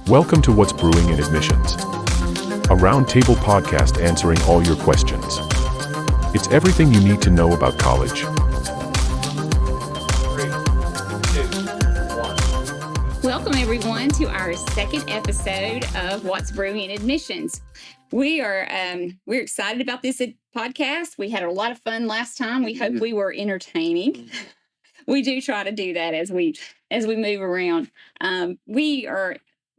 Welcome to What's Brewing in Admissions, a roundtable podcast answering all your questions. It's everything you need to know about college. 3, 2, 1. Welcome everyone to our second episode of What's Brewing in Admissions. We're excited about this podcast. We had a lot of fun last time. We hope we were entertaining. We do try to do that as we move around.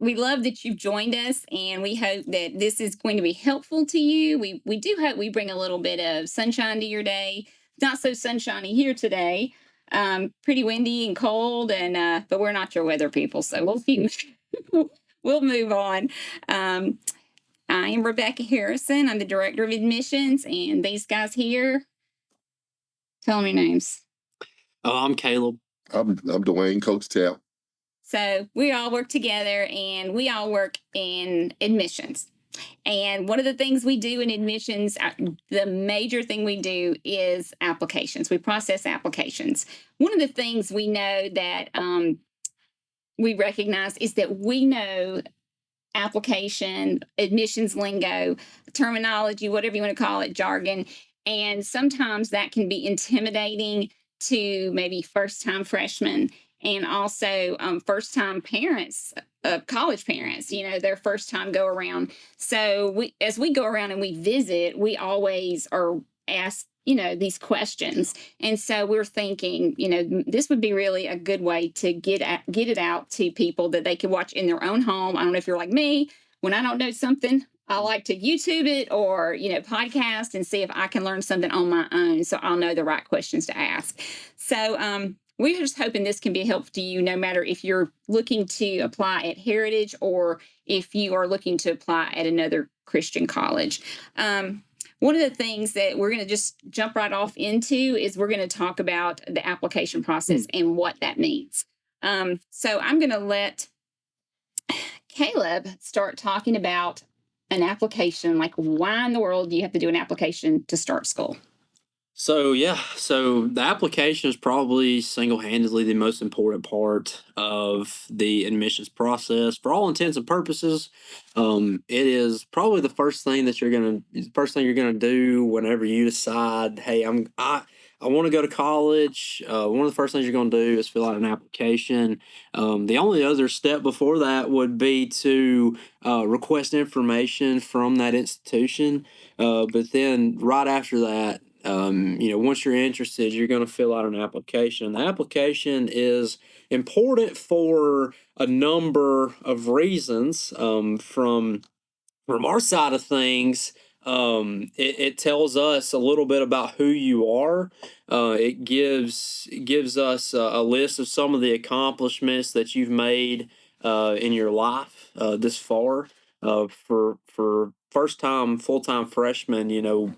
We love that you've joined us, and we hope that this is going to be helpful to you. We do hope we bring a little bit of sunshine to your day. Not so sunshiny here today. Pretty windy and cold, and but we're not your weather people, so we'll move on. I am Rebecca Harrison. I'm the director of admissions, and these guys here, tell them your names. I'm Kaleb. I'm Dewayne, Coach Tal. So we all work together, and we all work in admissions. And one of the things we do in admissions, the major thing we do is applications. We process applications. One of the things we know that we recognize is that we know application, admissions lingo, terminology, whatever you want to call it, jargon. And sometimes that can be intimidating to maybe first-time freshmen and also first-time parents, college parents, their first time go around. So as we go around and we visit, we always are asked, these questions. And so we're thinking, this would be really a good way to get it out to people that they could watch in their own home. I don't know if you're like me. When I don't know something, I like to YouTube it or, podcast and see if I can learn something on my own so I'll know the right questions to ask. So we're just hoping this can be helpful to you no matter if you're looking to apply at Heritage or if you are looking to apply at another Christian college. One of the things that we're going to just jump right off into is we're going to talk about the application process and what that means. So I'm going to let Kaleb start talking about an application, like why in the world do you have to do an application to start school? So the application is probably single-handedly the most important part of the admissions process. For all intents and purposes, it is probably the first thing you're gonna do whenever you decide, hey, I want to go to college. One of the first things you're going to do is fill out an application. The only other step before that would be to request information from that institution. But then right after that, once you're interested, you're going to fill out an application. The application is important for a number of reasons. From our side of things, it tells us a little bit about who you are. It gives us a list of some of the accomplishments that you've made in your life this far. For first-time full-time freshmen, you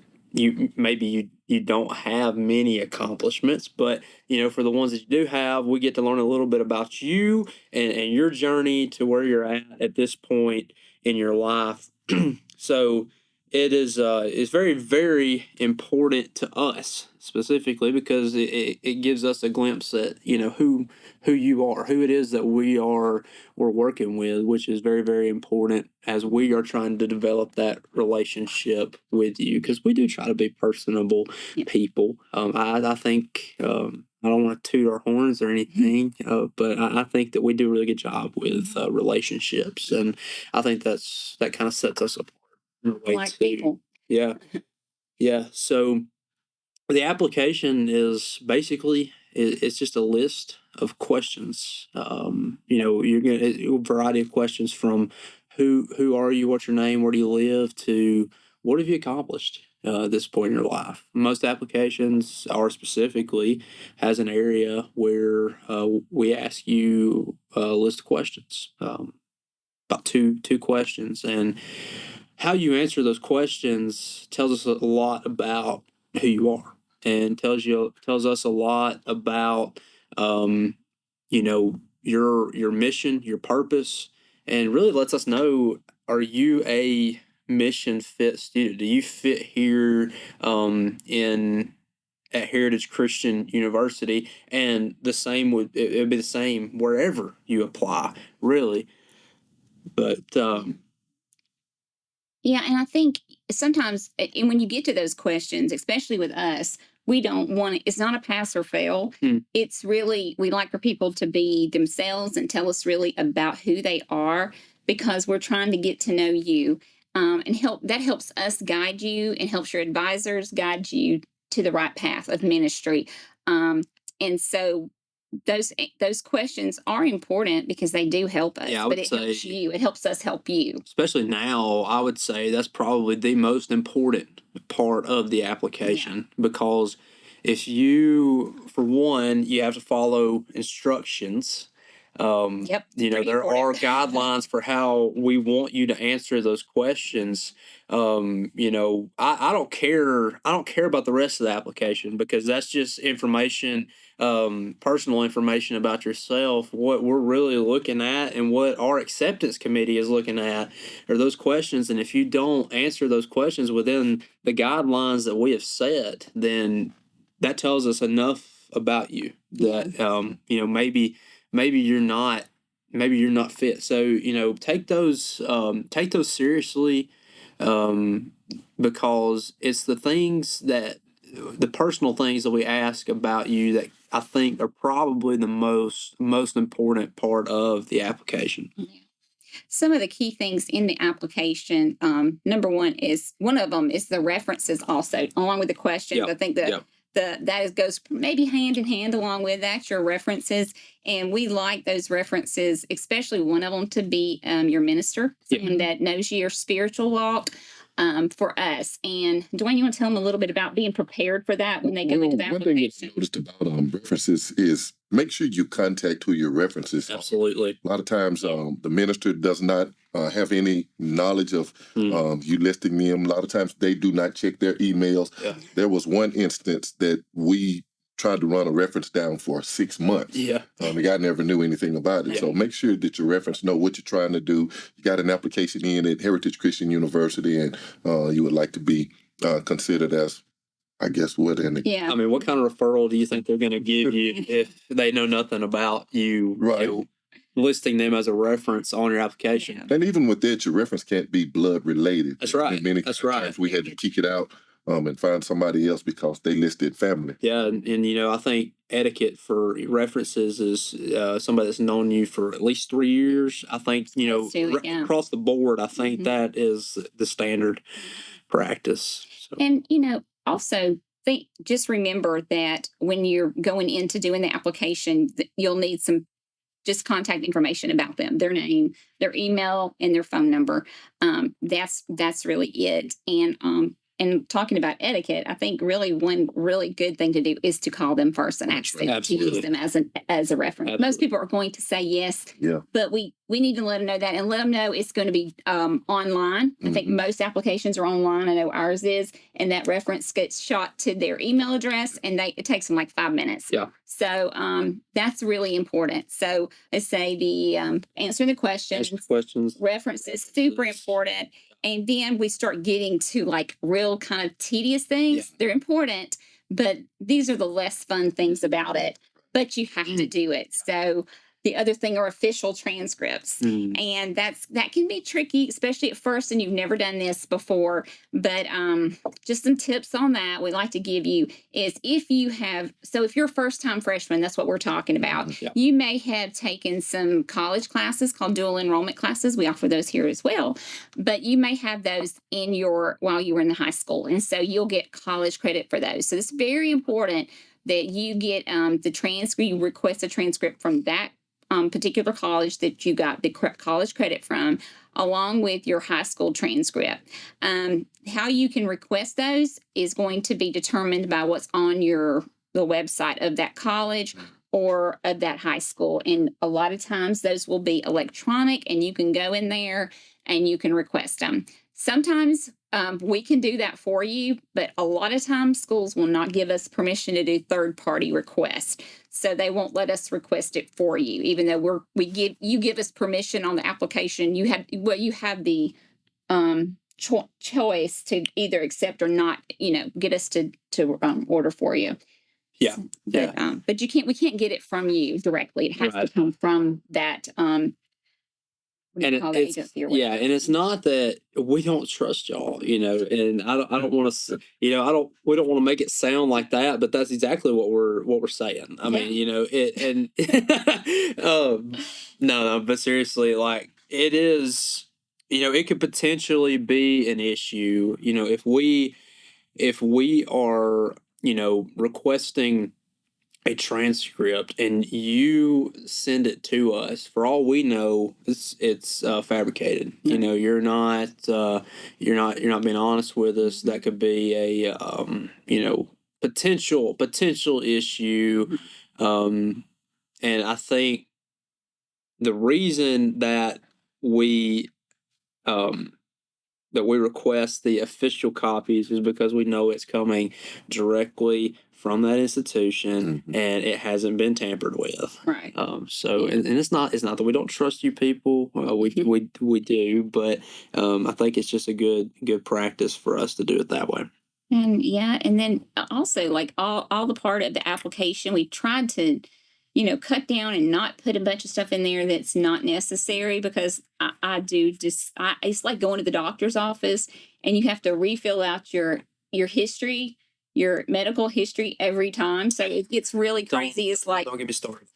don't have many accomplishments, but for the ones that you do have, we get to learn a little bit about you and your journey to where you're at this point in your life. So it is it's very, very important to us specifically because it gives us a glimpse at who you are, who it is that we're working with, which is very, very important as we are trying to develop that relationship with you, because we do try to be personable people. I think I don't want to toot our horns or anything, but I think that we do a really good job with relationships, and I think that kind of sets us apart. Like people. Yeah. So the application is basically it's just a list of questions. You're gonna a variety of questions from who are you, what's your name, where do you live, to what have you accomplished at this point in your life. Most applications are specifically has an area where we ask you a list of questions, about two questions, and how you answer those questions tells us a lot about who you are, and tells us a lot about your mission, your purpose, and really lets us know, are you a mission fit student? Do you fit here at Heritage Christian University? And the same would be the same wherever you apply, really. But Yeah, and I think sometimes, and when you get to those questions, especially with us, we don't want it. It's not a pass or fail. It's really, we like for people to be themselves and tell us really about who they are, because we're trying to get to know you, and that helps us guide you and helps your advisors guide you to the right path of ministry. And so those questions are important because they do help us. Yeah, I but would it say, helps you. It helps us help you. especially now, I would say that's probably the most important part of the application, because if you, for one, you have to follow instructions. Yep, You know, pretty there are important. guidelines for how we want you to answer those questions. You know, I don't care. I don't care about the rest of the application, because that's just information, personal information about yourself. What we're really looking at and what our acceptance committee is looking at are those questions. And if you don't answer those questions within the guidelines that we have set, then that tells us enough about you that, you know, maybe you're not fit. So, you know, take those seriously, because it's the personal things that we ask about you that I think are probably the most important part of the application. Some of the key things in the application, number one of them is the references also, along with the questions. Yep. I think goes maybe hand in hand along with that, your references. And we like those references, especially one of them to be your minister, someone that knows your spiritual walk, for us. And Dwayne, you want to tell them a little bit about being prepared for that when they go into the One thing application? I noticed about references is make sure you contact who your references are. Absolutely. A lot of times the minister does not have any knowledge of you listing them. A lot of times they do not check their emails. Yeah. There was one instance that we tried to run a reference down for 6 months. Yeah. The guy never knew anything about it. Yeah. So make sure that your reference know what you're trying to do. You got an application in at Heritage Christian University, and you would like to be considered as, I guess, what in it. Yeah. I mean, what kind of referral do you think they're going to give you if they know nothing about you? Right. You know, listing them as a reference on your application. Yeah. And even with that, your reference can't be blood related. That's right. And many That's right. times we had to kick it out and find somebody else because they listed family. Yeah, and you know, I think etiquette for references is somebody that's known you for at least 3 years. I think, you know, across the board, I think that is the standard practice. So. And, you know, also just remember that when you're going into doing the application, you'll need some just contact information about them, their name, their email, and their phone number. That's really it. And talking about etiquette, I think really one really good thing to do is to call them first and actually to use them as a reference. Absolutely. Most people are going to say yes, but we need to let them know that, and let them know it's going to be online. I think most applications are online. I know ours is, and that reference gets shot to their email address, and it takes them like 5 minutes. Yeah. So that's really important. So let's say the answering the questions, reference is super important. And then we start getting to like real kind of tedious things. Yeah. They're important, but these are the less fun things about it. But you have to do it. So the other thing are official transcripts. And that can be tricky, especially at first, and you've never done this before. But just some tips on that we like to give you is if you're a first-time freshman, that's what we're talking about. Yeah. You may have taken some college classes called dual enrollment classes. We offer those here as well. But you may have those while you were in the high school. And so you'll get college credit for those. So it's very important that you get the transcript, you request a transcript from that particular college that you got the college credit from, along with your high school transcript. How you can request those is going to be determined by what's on the website of that college or of that high school. And a lot of times those will be electronic, and you can go in there and you can request them. Sometimes we can do that for you, but a lot of times schools will not give us permission to do third-party requests. So they won't let us request it for you, even though you give us permission on the application. You have the choice to either accept or not. Get us to order for you. Yeah, but we can't get it from you directly. It has to come from that and call the it's agency or whatever. and it's not that we don't trust y'all, and I don't want to, we don't want to make it sound like that, but that's exactly what we're saying. I mean, it, and no, but seriously, like it is, it could potentially be an issue, if we are, requesting a transcript and you send it to us, for all we know it's fabricated. You're not being honest with us. That could be a potential issue. And I think the reason that we request the official copies is because we know it's coming directly from that institution, and it hasn't been tampered with. Right. So, and it's not that we don't trust you people. We do, but I think it's just a good practice for us to do it that way. And then also like all the part of the application, we tried to, cut down and not put a bunch of stuff in there that's not necessary, because it's like going to the doctor's office and you have to refill out your history, your medical history every time. So it gets really crazy. It's like, don't get me started.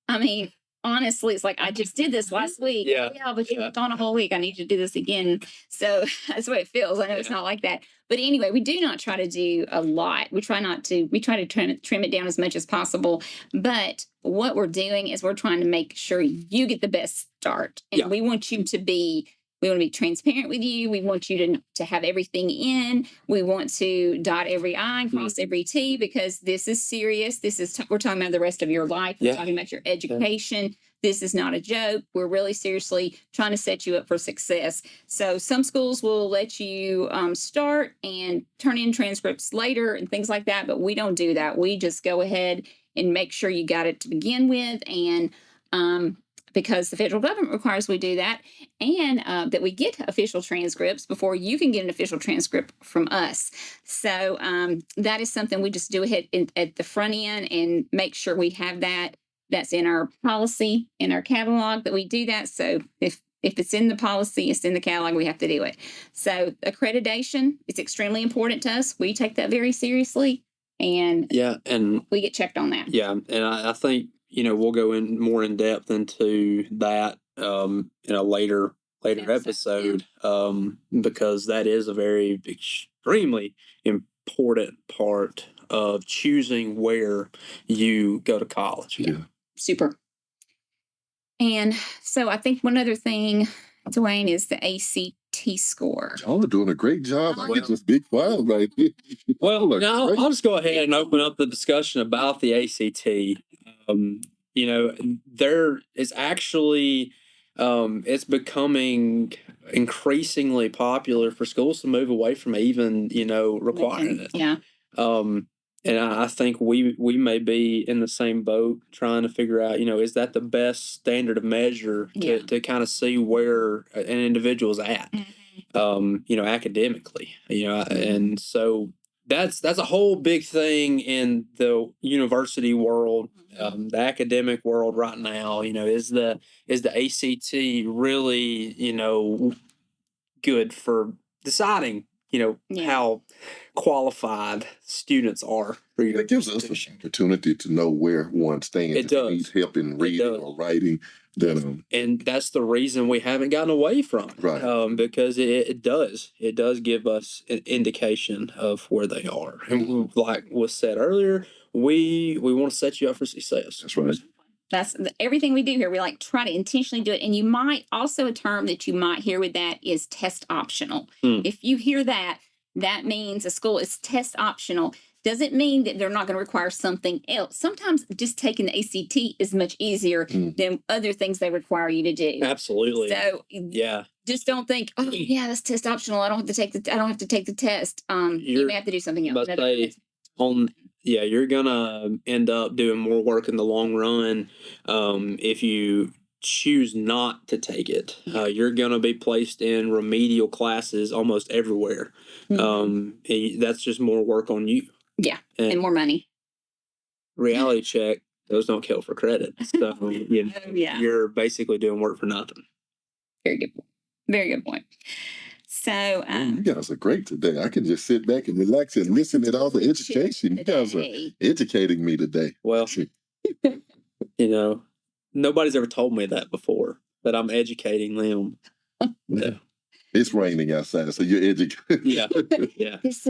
I mean, honestly, it's like, I just did this last week. Yeah. But you've gone a whole week. I need you to do this again. So that's what it feels. I know it's not like that. But anyway, we do not try to do a lot. We try to trim it down as much as possible. But what we're doing is we're trying to make sure you get the best start. And we want you to be, we want to be transparent with you. We want you to have everything in. We want to dot every I and cross every T, because this is serious. We're talking about the rest of your life. We're talking about your education. This is not a joke. We're really seriously trying to set you up for success. So some schools will let you start and turn in transcripts later and things like that, but we don't do that. We just go ahead and make sure you got it to begin with, and because the federal government requires we do that, and that we get official transcripts before you can get an official transcript from us. So that is something we just do ahead at the front end and make sure we have that. That's in our policy, in our catalog, that we do that. So if it's in the policy, it's in the catalog, we have to do it. So accreditation is extremely important to us. We take that very seriously, and we get checked on that. Yeah, and I think we'll go in more in depth into that in a later episode, because that is a very extremely important part of choosing where you go to college. Yeah. Super. And so I think one other thing, Dwayne, is the ACT score. Y'all are doing a great job. I get this big file right here. Well, now I'll just go ahead and open up the discussion about the ACT. There is actually, it's becoming increasingly popular for schools to move away from even, requiring it. Yeah. And I think we may be in the same boat trying to figure out, is that the best standard of measure to kind of see where an individual's at, academically, and so that's a whole big thing in the university world, the academic world right now. Is the ACT really, good for deciding, how qualified students are for your It gives us an opportunity to know where one stands. It does. If needs help in reading or writing, then and that's the reason we haven't gotten away from it. Right. Because it does give us an indication of where they are. And like was said earlier, we want to set you up for success. That's right. That's everything we do here. We try to intentionally do it. And you might also, a term that you might hear with that is test optional. If you hear that, that means a school is test optional. Doesn't mean that they're not going to require something else. Sometimes just taking the ACT is much easier than other things they require you to do. Absolutely. So just don't think, oh yeah, that's test optional. I don't have to take the test. You may have to do something else. You're gonna end up doing more work in the long run if you choose not to take it. You're gonna be placed in remedial classes almost everywhere. That's just more work on you. Yeah, and more money. Reality check, those don't kill for credit. So you're basically doing work for nothing. Very good point. Very good point. So, You guys are great today. I can just sit back and relax and listen to all the education. You guys are educating me today. Well, nobody's ever told me that before, but I'm educating them. Yeah. It's raining outside, so you're educated. Yeah. This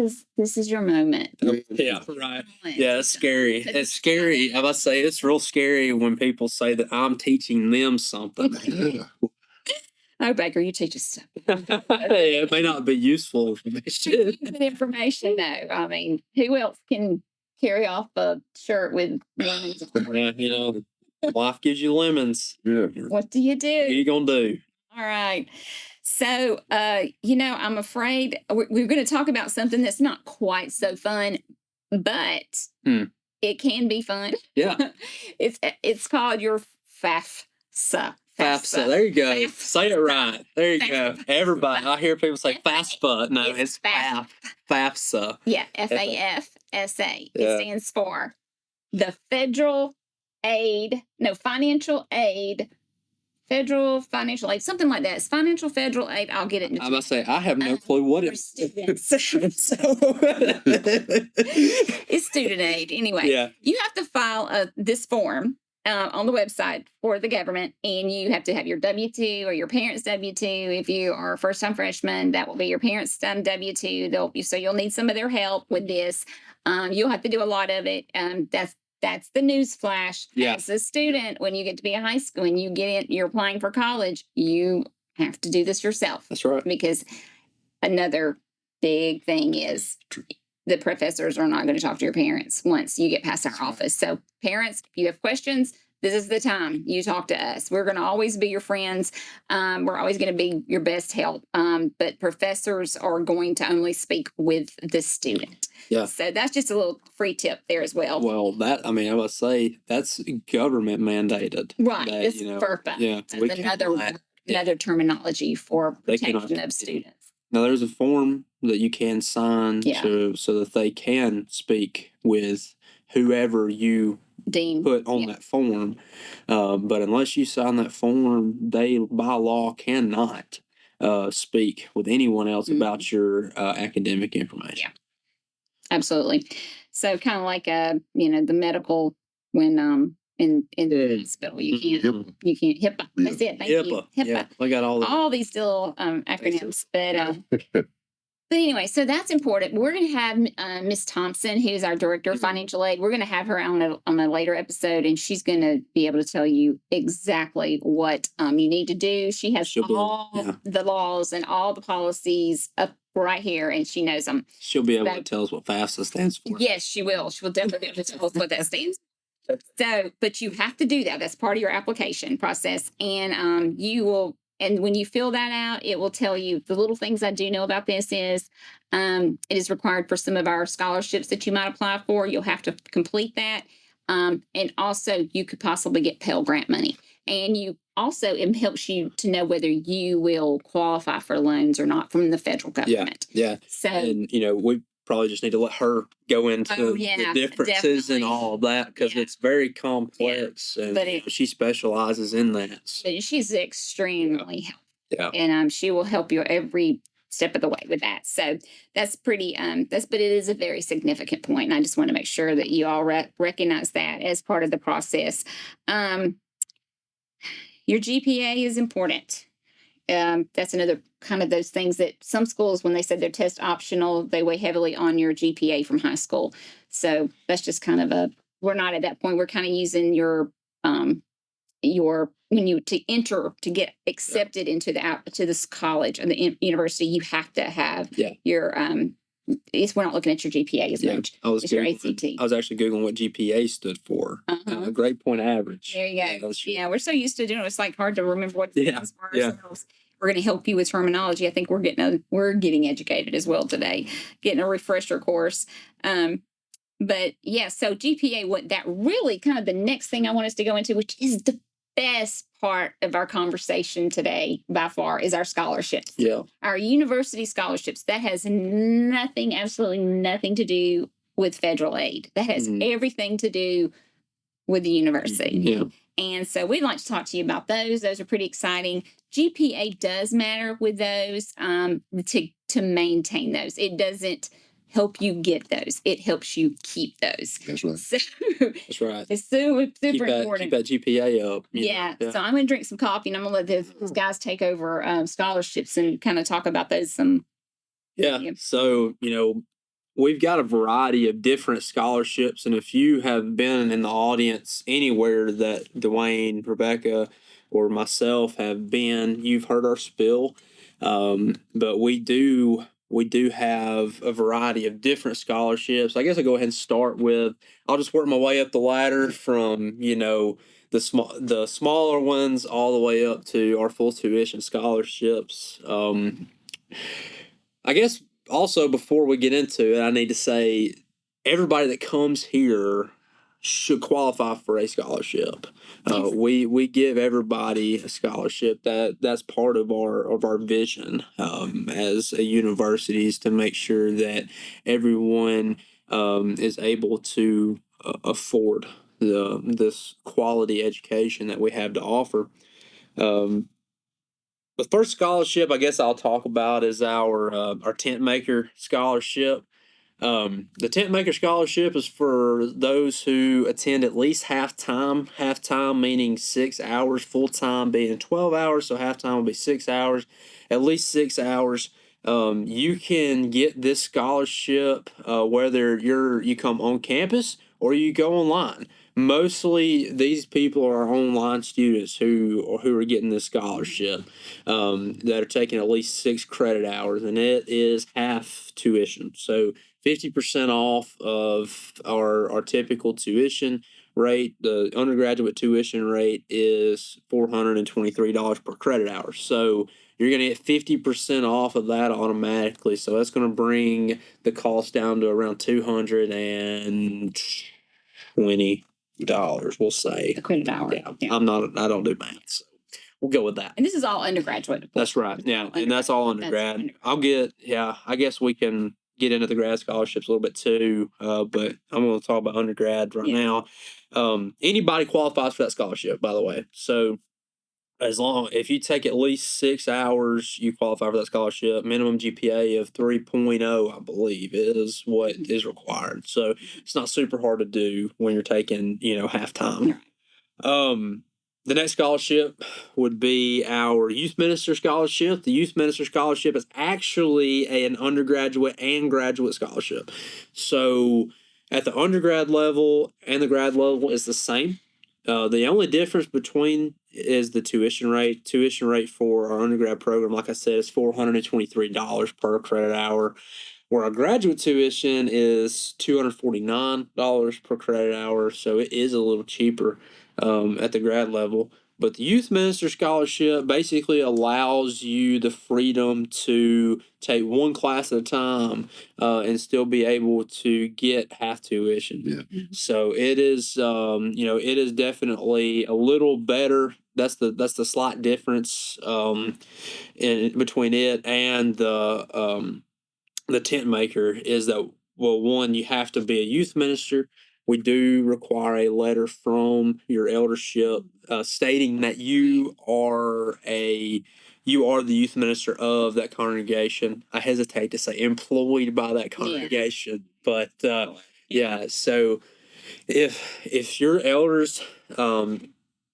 is your moment. Yeah, right. Yeah, it's scary. It's scary. I must say, it's real scary when people say that I'm teaching them something. Yeah. Oh, Baker, you teach us stuff. It may not be useful information. Good information, though. I mean, who else can carry off a shirt with lemons? Yeah, life gives you lemons. Yeah. What do you do? What are you gonna do? All right. So, I'm afraid we're going to talk about something that's not quite so fun, but it can be fun. Yeah. It's called your FAFSA. FAFSA. There you go. Say it right. There you go. Everybody, I hear people say FAFSA. No, it's FAFSA. Yeah, FAFSA. Yeah. It stands for the Financial Aid, something like that. It's Financial Federal Aid. I'll get it. I must say, I have no clue what it is. It's student aid. Anyway, Yeah. You have to file this form on the website for the government, and you have to have your W-2 or your parents' W-2. If you are a first-time freshman, that will be your parents' W-2. So you'll need some of their help with this. You'll have to do a lot of it. That's the news flash. Yeah. As a student, when you get to be in high school and you're applying for college, you have to do this yourself. That's right. Because another big thing is the professors are not going to talk to your parents once you get past our office. So parents, if you have questions, this is the time you talk to us. We're going to always be your friends. We're always going to be your best help. But professors are going to only speak with the student. Yeah. So that's just a little free tip there as well. Well, I must say, that's government mandated. Right. That, It's FERPA. Yeah. It's another terminology for protection of students. Now, there's a form that you can sign so that they can speak with whoever you Dean put on that form. But unless you sign that form, they, by law, cannot speak with anyone else about your academic information. Yeah. Absolutely. So kind of like the medical when in the hospital you can't HIPAA. That's it. Thank you. HIPAA. Yeah, I got all these little acronyms, but anyway, so that's important. We're going to have Miss Thompson, who's our director of financial aid. We're going to have her on a later episode, and she's going to be able to tell you exactly what you need to do. She has all the laws and all the policies up right here, and she knows them. She'll be able to tell us what FAFSA stands for. Yes, she will. She will definitely be able to tell us what that stands for. So, but you have to do that. That's part of your application process, and you will. And when you fill that out, it will tell you the little things I do know about this is it is required for some of our scholarships that you might apply for. You'll have to complete that. And also you could possibly get Pell Grant money. And you also, it helps you to know whether you will qualify for loans or not from the federal government. Yeah. So, and we probably just need to let her go into the differences and all of that because it's very complex and she specializes in that. But she's extremely helpful. Yeah. And she will help you every step of the way with that. So that's pretty, but it is a very significant point. And I just want to make sure that you all recognize that as part of the process. Your GPA is important. That's another kind of those things that some schools, when they said they're test optional, they weigh heavily on your GPA from high school. So that's just kind of we're not at that point. We're kind of using your when you to enter to get accepted into this college or the university, you have to have your we're not looking at your GPA as much. It's your ACT. I was actually Googling what GPA stood for. Grade point average. There you go. Yeah, we're so used to doing it. It's like hard to remember what it is for ourselves. We're going to help you with terminology. I think we're getting educated as well today, getting a refresher course. But yeah, so GPA, what that really kind of the next thing I want us to go into, which is the best part of our conversation today by far, is our scholarships. Yeah. Our university scholarships. That has absolutely nothing to do with federal aid. That has everything to do with the university. Yeah. And so we'd like to talk to you about those. Those are pretty exciting. GPA does matter with those to maintain those. It doesn't help you get those. It helps you keep those. That's right. So That's right. it's super Keep important. that GPA up. Yeah. So I'm going to drink some coffee and I'm going to let those guys take over scholarships and kind of talk about those some. Yeah. So, we've got a variety of different scholarships. And if you have been in the audience anywhere that Dewayne, Rebecca, or myself have been, you've heard our spill. But we do have a variety of different scholarships. I guess I'll go ahead and start with, I'll just work my way up the ladder from, the smaller ones all the way up to our full tuition scholarships. I guess also before we get into it, I need to say everybody that comes here should qualify for a scholarship. Yes. We give everybody a scholarship. That's part of our vision as a university, is to make sure that everyone is able to afford this quality education that we have to offer. The first scholarship I guess I'll talk about is our tent maker scholarship. The tent maker scholarship is for those who attend at least half-time. Half-time meaning 6 hours, full-time being 12 hours, so half-time will be 6 hours, at least 6 hours. You can get this scholarship whether you come on campus or you go online. Mostly these people are online students who are getting this scholarship that are taking at least 6 credit hours, and it is half tuition. So 50% off of our typical tuition rate. The undergraduate tuition rate is $423 per credit hour. So you're going to get 50% off of that automatically. So that's going to bring the cost down to around $220, we'll say. A credit hour. Yeah. I don't do math, so we'll go with that. And this is all undergraduate. That's right. Yeah. And that's all undergrad. I guess we can get into the grad scholarships a little bit too, but I'm going to talk about undergrad right now. Anybody qualifies for that scholarship, by the way. So if you take at least 6 hours, you qualify for that scholarship. Minimum GPA of 3.0, I believe, is what is required. So it's not super hard to do when you're taking, half-time. The next scholarship would be our youth minister scholarship. The youth minister scholarship is actually an undergraduate and graduate scholarship. So at the undergrad level and the grad level is the same. The only difference between is the tuition rate. Tuition rate for our undergrad program, like I said, is $423 per credit hour, where our graduate tuition is $249 per credit hour. So it is a little cheaper at the grad level. But the youth minister scholarship basically allows you the freedom to take one class at a time and still be able to get half tuition. Yeah. So it is, it is definitely a little better. That's the slight difference in between it and the tent maker is that, well, one, you have to be a youth minister. We do require a letter from your eldership stating that you are the youth minister of that congregation. I hesitate to say employed by that congregation, but so if your elders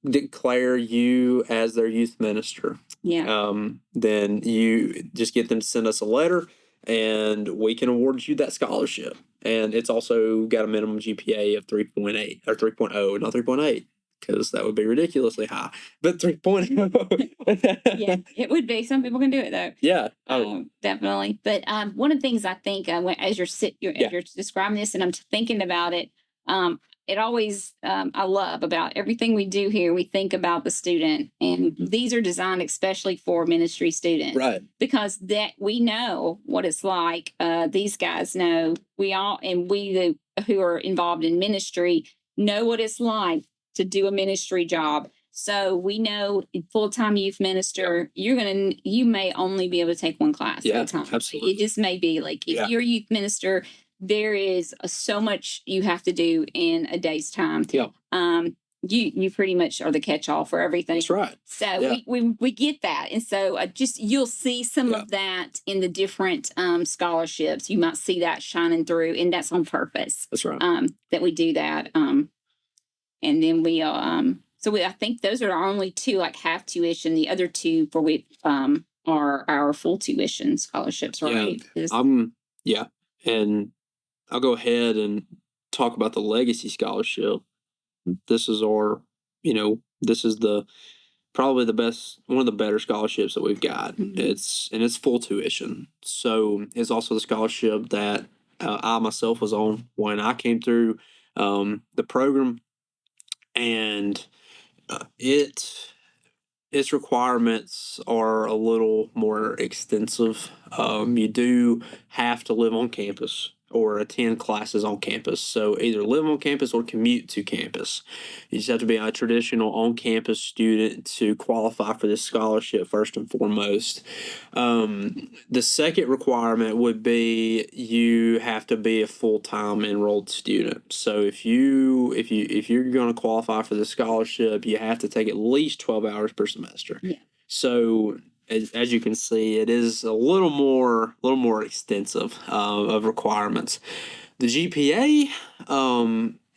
declare you as their youth minister, then you just get them to send us a letter and we can award you that scholarship. And it's also got a minimum GPA of 3.8 or 3.0, not 3.8, because that would be ridiculously high. But 3.0. Yeah, it would be. Some people can do it though. Yeah, definitely. But one of the things I think as you're describing this, and I'm thinking about it, it always I love about everything we do here. We think about the student, and these are designed especially for ministry students, right? Because that we know what it's like. These guys know. We who are involved in ministry know what it's like to do a ministry job. So we know full-time youth minister, you may only be able to take one class at a time. Absolutely. It just may be like if you're a youth minister, there is so much you have to do in a day's time. Yeah. You pretty much are the catch-all for everything. That's right. So Yeah. we get that. And so you'll see some of that in the different scholarships. You might see that shining through, and that's on purpose. That's right. That we do that. And then I think those are our only two, like half tuition. The other two are our full tuition scholarships, right? Yeah. And I'll go ahead and talk about the legacy scholarship. This is probably the best, one of the better scholarships that we've got. Mm-hmm. It's full tuition. So it's also the scholarship that I myself was on when I came through the program, and its requirements are a little more extensive. You do have to live on campus or attend classes on campus. So either live on campus or commute to campus. You just have to be a traditional on-campus student to qualify for this scholarship first and foremost. The second requirement would be you have to be a full-time enrolled student. So if you're going to qualify for the scholarship, you have to take at least 12 hours per semester. Yeah. So as you can see, it is a little more extensive of requirements. The GPA,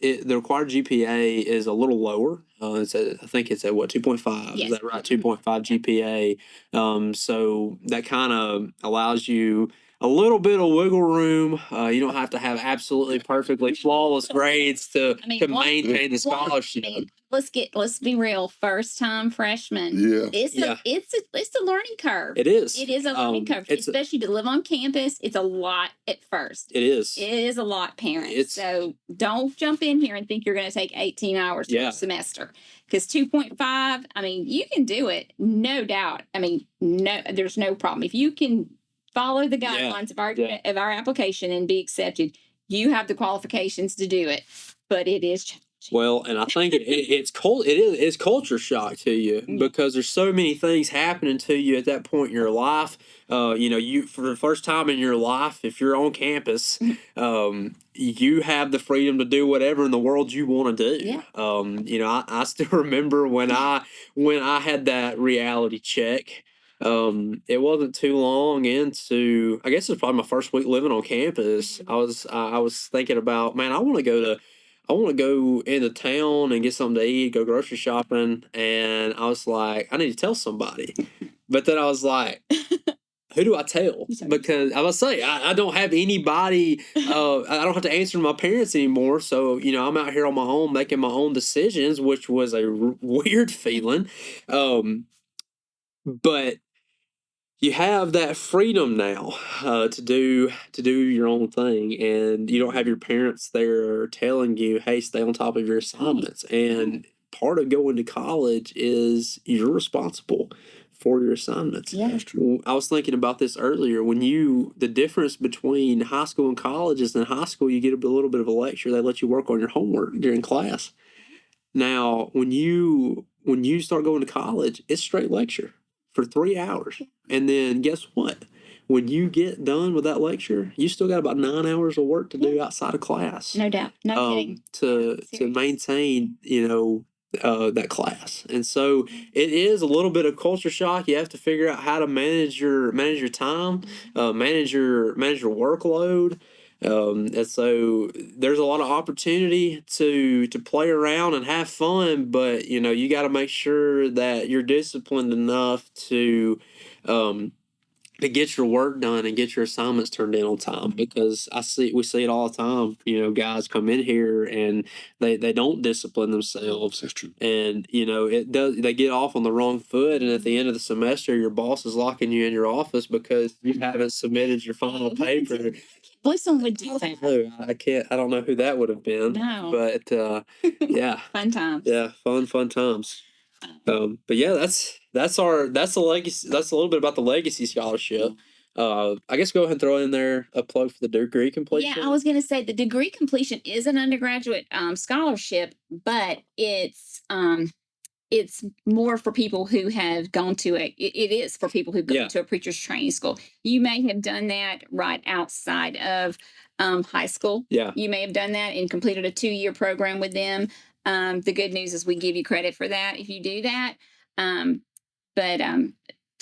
the required GPA is a little lower. I think it's at what, 2.5? Yes. Is that right? 2.5 GPA. So that kind of allows you a little bit of wiggle room. You don't have to have absolutely perfectly flawless grades to maintain the scholarship. Let's be real. First time freshman. Yeah. It's a learning curve. It is. It is a learning curve, especially to live on campus. It's a lot at first. It is. It is a lot, parents. So don't jump in here and think you're going to take 18 hours per semester. Because 2.5, you can do it, no doubt. There's no problem. If you can follow the guidelines of our application and be accepted, you have the qualifications to do it. But it is challenging. Well, and I think it's culture shock to you because there's so many things happening to you at that point in your life. You for the first time in your life, if you're on campus, you have the freedom to do whatever in the world you want to do. Yeah. I still remember when I had that reality check. It wasn't too long into, I guess it's probably my first week living on campus. I was thinking about, man, I want to go into town and get something to eat, go grocery shopping. And I was like, I need to tell somebody. But then I was like, who do I tell? Because I was say I don't have anybody. I don't have to answer to my parents anymore. So I'm out here on my own making my own decisions, which was a weird feeling. But you have that freedom now to do your own thing, and you don't have your parents there telling you, "Hey, stay on top of your assignments." And part of going to college is you're responsible for your assignments. Yeah, that's true. I was thinking about this earlier. The difference between high school and college is in high school you get a little bit of a lecture. They let you work on your homework during class. Now, when you start going to college, it's straight lecture for 3 hours. And then guess what? When you get done with that lecture, you still got about 9 hours of work to do outside of class. No doubt. No kidding. To maintain, that class. And so it is a little bit of culture shock. You have to figure out how to manage your time, manage your workload. And so there's a lot of opportunity to play around and have fun, but you got to make sure that you're disciplined enough to get your work done and get your assignments turned in on time, because we see it all the time. Guys come in here and they don't discipline themselves. That's true. And they get off on the wrong foot, and at the end of the semester your boss is locking you in your office because you haven't submitted your final paper. Listen, would do that. No, I don't know who that would have been. No. But yeah. Fun times. Yeah, fun times. But yeah, that's the legacy. That's a little bit about the legacy scholarship. I guess go ahead and throw in there a plug for the degree completion. Yeah, I was going to say the degree completion is an undergraduate scholarship, but it it's more for people who have gone to it is for people who've gone to a preacher's training school. You may have done that right outside of high school. Yeah. You may have done that and completed a 2-year program with them. The good news is we give you credit for that if you do that. But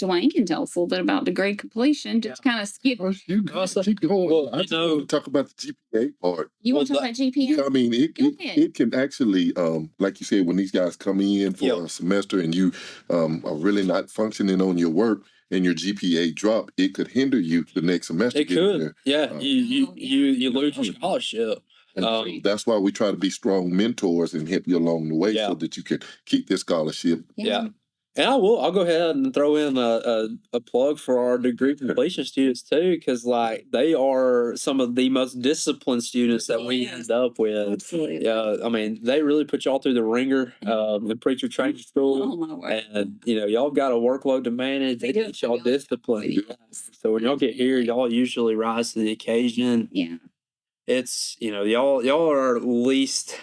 Dewayne can tell us a little bit about degree completion. Just kind of skip. You keep going. Well, I just want to talk about the GPA part. You want to talk about GPA? Yeah, I mean, it can actually, like you said, when these guys come in for a semester and you are really not functioning on your work and your GPA drop, it could hinder you the next semester. It could. You lose your scholarship. And that's why we try to be strong mentors and help you along the way so that you can keep this scholarship. Yeah. And I'll go ahead and throw in a plug for our degree completion students too, because like they are some of the most disciplined students that we end up with. Absolutely. Yeah, I mean they really put y'all through the ringer in preacher training school. Oh my word. And y'all got a workload to manage. They teach y'all discipline. So when y'all get here, y'all usually rise to the occasion. Yeah. It's y'all are least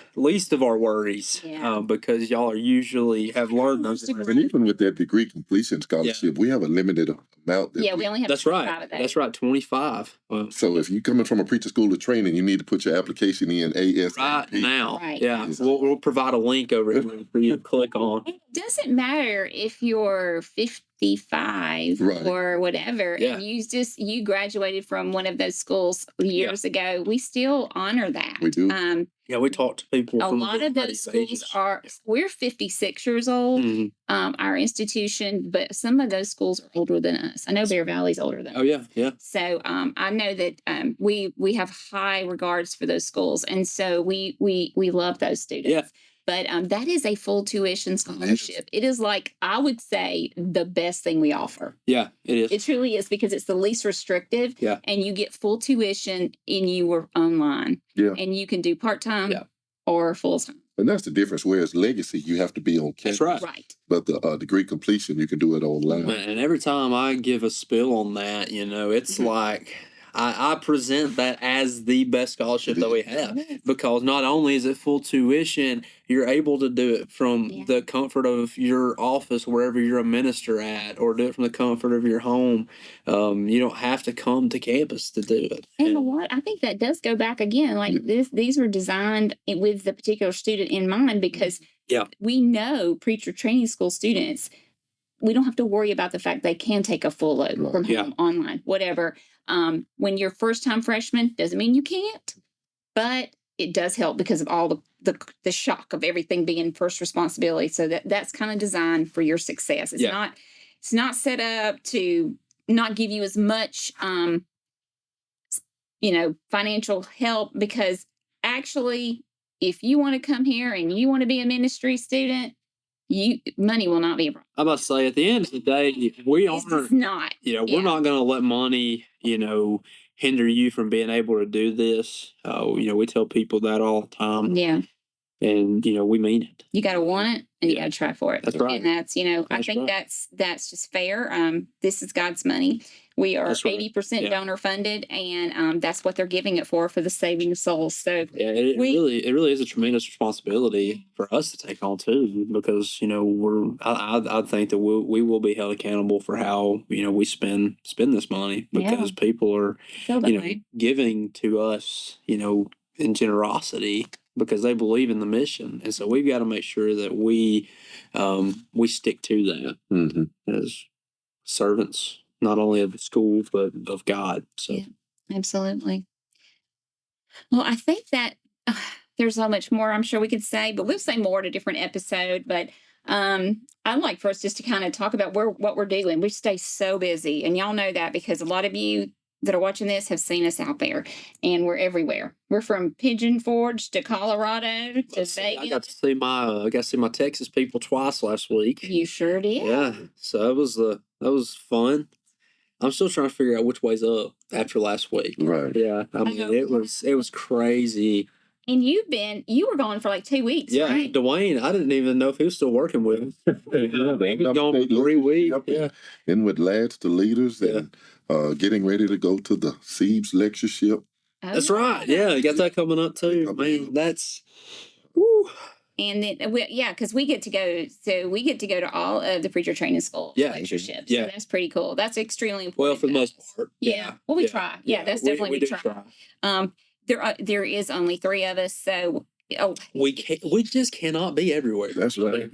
of our worries because y'all are usually have learned those. And even with that degree completion scholarship, we have a limited amount. We only have. That's right. That's right. 25. So if you're coming from a preacher school of training, you need to put your application in ASAP right now. Right. Yeah, we'll provide a link over here for you to click on. It doesn't matter if you're 55 or whatever, and you graduated from one of those schools years ago. We still honor that. We do. We talk to people. A lot of those schools we're 56 years old, our institution, but some of those schools are older than us. I know Bear Valley's older than us. Yeah. So I know that we have high regards for those schools, and so we love those students. Yeah. But that is a full tuition scholarship. It is like, I would say, the best thing we offer. Yeah, it is. It truly is, because it's the least restrictive. Yeah. And you get full tuition and you were online. Yeah. And you can do part-time or full-time. And that's the difference. Whereas legacy, you have to be on campus. That's right. But the degree completion, you can do it online. And every time I give a spill on that, it's like I present that as the best scholarship that we have, because not only is it full tuition, you're able to do it from the comfort of your office, wherever you're a minister at, or do it from the comfort of your home. You don't have to come to campus to do it. And what I think that does go back again, like these were designed with the particular student in mind, because we know preacher training school students, we don't have to worry about the fact they can take a full load from home, online, whatever. When you're first-time freshman, doesn't mean you can't, but it does help because of all the shock of everything being first responsibility. So that's kind of designed for your success. It's not set up to not give you as much, financial help, because actually, if you want to come here and you want to be a ministry student, money will not be a problem. I must say, at the end of the day, we It's not. We're not going to let money, hinder you from being able to do this. We tell people that all the time. Yeah. And, we mean it. You got to want it and you got to try for it. That's right. And that's, I think that's just fair. This is God's money. We are 80% donor funded, and that's what they're giving it for the saving of souls. So it really is a tremendous responsibility for us to take on too, because I think that we will be held accountable for how we spend this money, because people are giving to us in generosity, because they believe in the mission, and so we've got to make sure that we stick to that as servants, not only of the school but of God. So, absolutely. Well, I think that there's so much more I'm sure we could say, but we'll say more at a different episode. But I'd like for us just to kind of talk about what we're doing. We stay so busy, and y'all know that, because a lot of you that are watching this have seen us out there, and we're everywhere. We're from Pigeon Forge to Colorado to Vegas. I got to see my Texas people twice last week. You sure did. Yeah, so that was fun. I'm still trying to figure out which way's up after last week. Right. Yeah. I mean, it was crazy. And you were gone for like 2 weeks, right? Dewayne, I didn't even know if he was still working with him. He was gone for 3 weeks. And with lads to leaders and getting ready to go to the Siebes lectureship. That's right. Yeah, you got that coming up too. Man, that's... Woo. And then because we get to go to all of the preacher training school lectureships. Yeah. So that's pretty cool. That's extremely important. Well, for the most part. Yeah. Well, we try. Yeah, that's definitely we try. There is only 3 of us, so we just cannot be everywhere. That's right.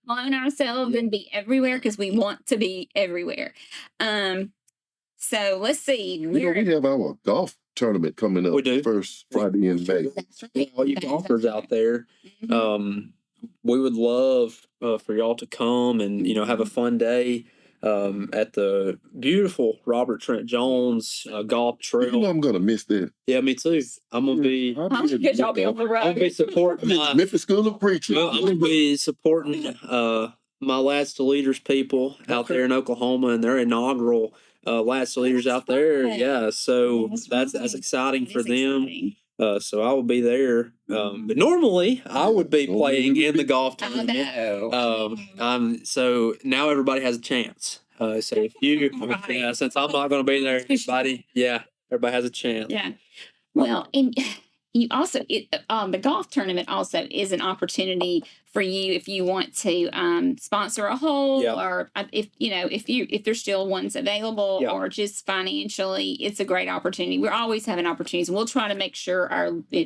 Clone ourselves and be everywhere because we want to be everywhere. So let's see. We have our golf tournament coming up. We do. First Friday in May. That's right. All you golfers out there, we would love for y'all to come and have a fun day at the beautiful Robert Trent Jones golf trail. I'm gonna miss that. Yeah, me too. I'm gonna be. Because y'all be on the road. I'm gonna be supporting Memphis School of Preaching. I'm gonna be supporting my Lads to Leaders people out there in Oklahoma and their inaugural Lads to Leaders out there. Yeah, so that's exciting for them. So I will be there. But normally I would be playing in the golf tournament. So now everybody has a chance. So if you, since I'm not going to be there, everybody has a chance. Yeah. Well, and you also the golf tournament also is an opportunity for you if you want to sponsor a hole or if there's still ones available or just financially, it's a great opportunity. We're always having opportunities, and we'll try to make sure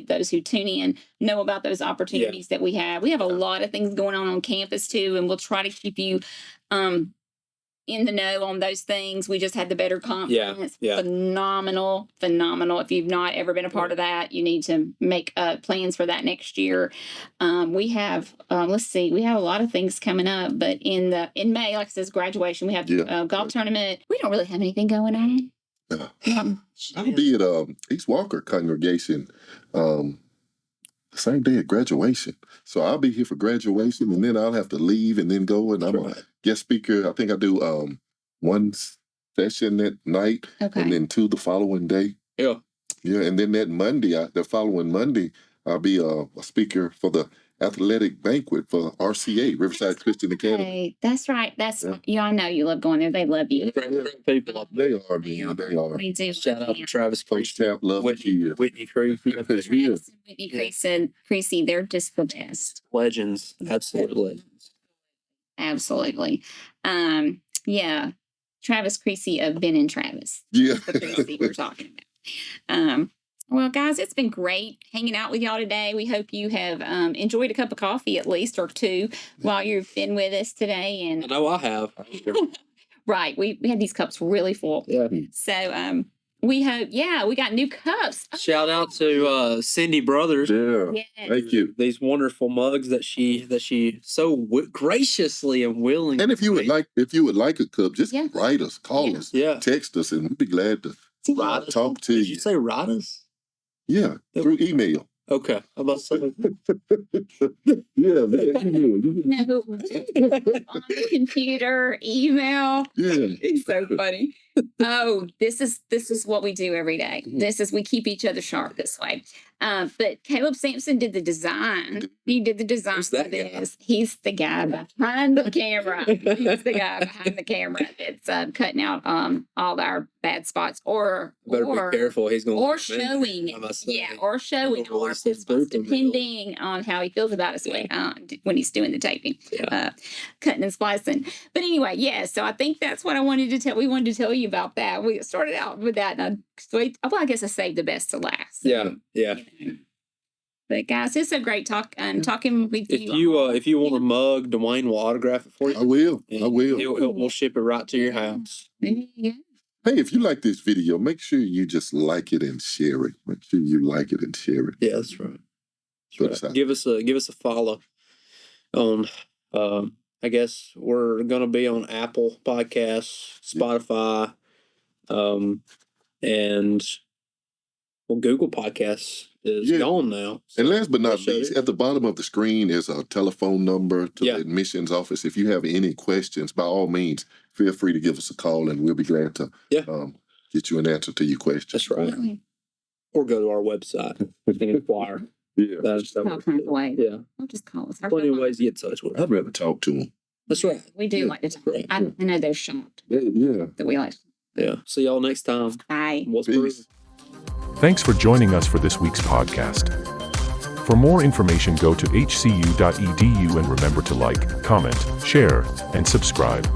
those who tune in know about those opportunities that we have. We have a lot of things going on campus too, and we'll try to keep you in the know on those things. We just had the Better Conference. Phenomenal. If you've not ever been a part of that, you need to make plans for that next year. We have we have a lot of things coming up, but in May, like it says, graduation, we have golf tournament. We don't really have anything going on. I'll be at East Walker congregation the same day at graduation. So I'll be here for graduation, and then I'll have to leave and then go, and I'm a guest speaker. I think I do one session that night and then 2 the following day. Yeah, and then the following Monday, I'll be a speaker for the athletic banquet for RCA, Riverside Christian Academy. That's right. I know you love going there. They love you. Great people. They are, man. They are. We do. Shout out to Travis Creasy. Whitney Creasy. They're just the best. Legends. Absolute legends. Absolutely. Travis Creasy of Ben and Travis. Yeah. The Creasy we're talking about. Well, guys, it's been great hanging out with y'all today. We hope you have enjoyed a cup of coffee at least or 2 while you've been with us today. And I know I have. Right. We had these cups really full. Yeah. So we hope, we got new cups. Shout out to Cindy Brothers. Yeah. Yes. Thank you. These wonderful mugs that she so graciously and willingly. And if you would like a cup, just write us, call us, text us, and we'd be glad to talk to you. Did you say write us? Yeah, through email. Okay. How about something? Yeah, on the computer, email. Yeah. It's so funny. This is what we do every day. We keep each other sharp this way. But Kaleb Sampson did the design. He did the design for this. He's the guy behind the camera. He's the guy behind the camera that's cutting out all our bad spots or better be careful. He's going or showing or showing all our bad spots, depending on how he feels about us when he's doing the taping, cutting and splicing. But anyway, so I think that's what we wanted to tell you about that. We started out with that, and I guess I saved the best to last. Yeah. But guys, it's a great talking with you. If you want a mug, Dewayne will autograph it for you. I will. We'll ship it right to your house. Yeah. Hey, if you like this video, make sure you just like it and share it. Make sure you like it and share it. Yeah, that's right. Give us a follow on. I guess we're gonna be on Apple Podcasts, Spotify, and Google Podcasts is gone now. So and last but not least, at the bottom of the screen is a telephone number to the admissions office. If you have any questions, by all means, feel free to give us a call, and we'll be glad to get you an answer to your question. That's right. Or go to our website and inquire. That's way. Yeah. I'll just call us. Plenty of ways to get in touch with us. I'd rather talk to them. That's right. We do like to talk. I know they're shocked. Yeah. That we like. Yeah. See y'all next time. Bye. Peace. Thanks for joining us for this week's podcast. For more information, go to hcu.edu and remember to like, comment, share, and subscribe.